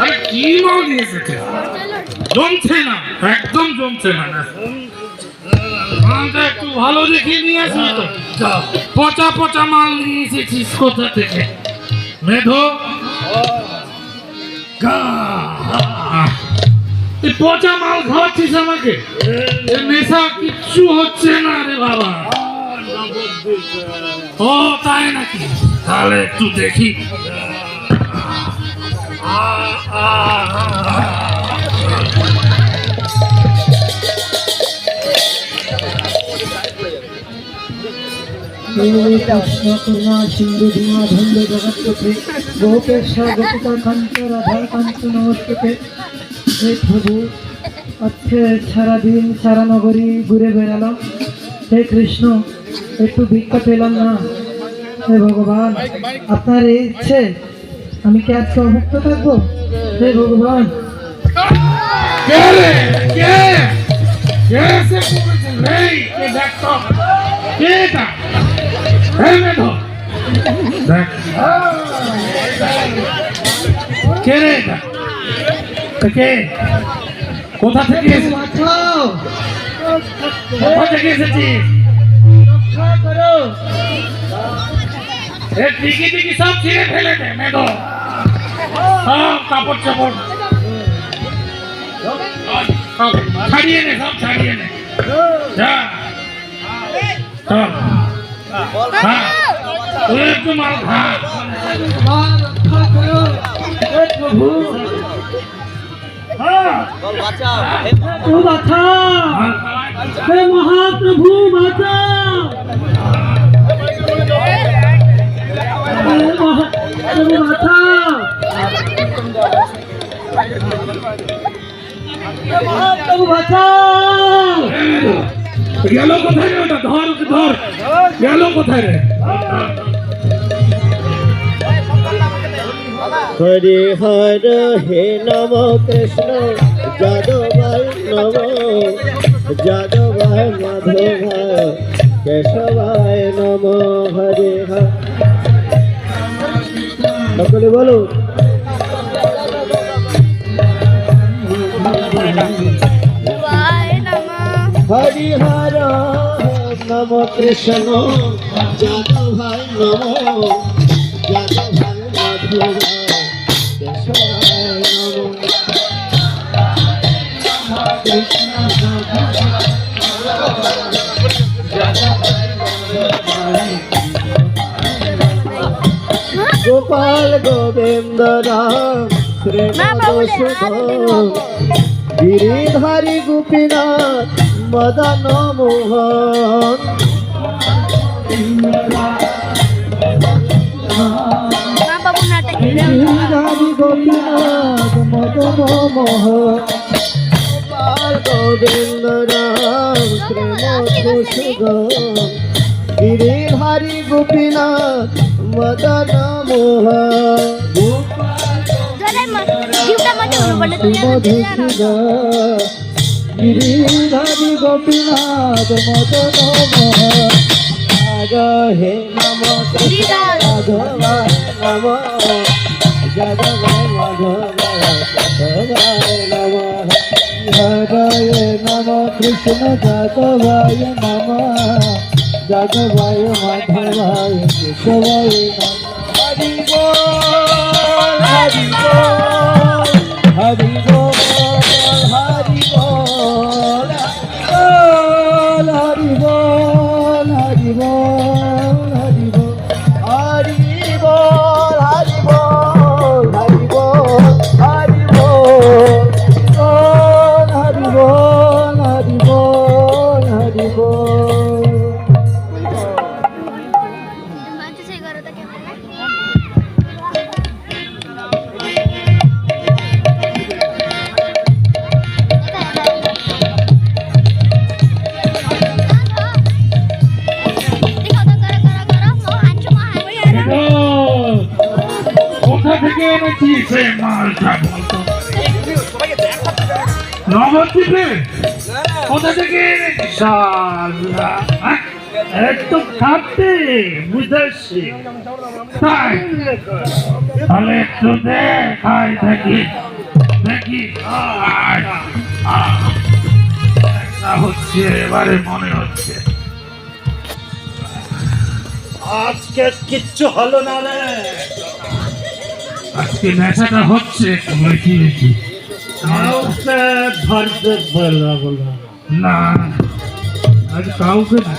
আরে কি মাল দিয়েছে? জমছে না, একদম জমছে না। মালটা একটু ভালো দেখে নিয়ে আসি তো। পচা পচা মাল নিয়ে এসেছিস কোথা থেকে? মেধো পচা মাল খাওয়াচ্ছিস আমাকে? নেশা কিচ্ছু হচ্ছে না রে বাবা। ও তাই নাকি? তাহলে একটু দেখি। কৃষ্ণ করুণা সিন্ধু ধীমা ধন্দ জগৎপথে গোপেশ্বর গোপিকা কান্ত রাধা কান্ত নমস্তে। হে প্রভু, আজকে সারাদিন সারা নগরী ঘুরে বেড়ালাম, হে কৃষ্ণ একটু ভিক্ষা পেলাম না। হে ভগবান, আপনার এই ইচ্ছে, আমি কি আজকে অভুক্ত থাকবো? হে ভগবান, কোথা থেকে এসেছিস? টিকি টিকি সব ছিঁড়ে ফেলে দে মেধো, সব কাপড় চাপড় ছাড়িয়ে নে, সব ছাড়িয়ে নে। যা একটু মাল খা। প্রভু বাছা, হে মহাপ্রভু বাছা, মহাপ্রভু বাছা, মহাপ্রভু বাছা। গেল কোথায় রে ওটা? ধর ওকে, ধর। গেল কোথায় রে? হরে হর হে নম কৃষ্ণ যাদবায় নম যাদবায় মাধবায় কেশবায় নম। হরে হর, সকলে বলো। হরি হর নম কৃষ্ণ যাদবায় নম যাদবায় মাধবায় গোপাল গোবিন্দ রাম শ্রীমধুসূদন গিরিধারী গোপীনাথ মদন মোহন। গিরিধারী গোপীনাথ মদন মোহন। গোপাল গোবিন্দ রাম শ্রীমধুসূদন গিরিধারী গোপীনাথ মদন মোহন। গিরিধারী গোপীনাথ মদন মোহন। হে নম যাদবায় নম যাদবায় মাধবায় নম। হরে নম কৃষ্ণ যাদবায় নম যাদবায় মাধবায় কেশবায় নম। হরি বল হরি বল হরি বল হরি বল হরি বল হরি বল হরি বল হরি বল হরি বল হরি বল হরি বল হরি বল হরি বল হরি বল। কোথা থেকে এনেছিস এই মালটা বলতো? নবদ্বীপে? কোথা থেকে এনেছিস? শালা একটু খাটে বুঝেছি তাই তাহলে একটু দেখাই দেখি দেখি হচ্ছে এবারে মনে হচ্ছে আজকে কিচ্ছু হলো না রে। আজকে নেশাটা হচ্ছে একটু বেশি বেশি কাউকে ধরতে বলবো না। না আজ কাউকে না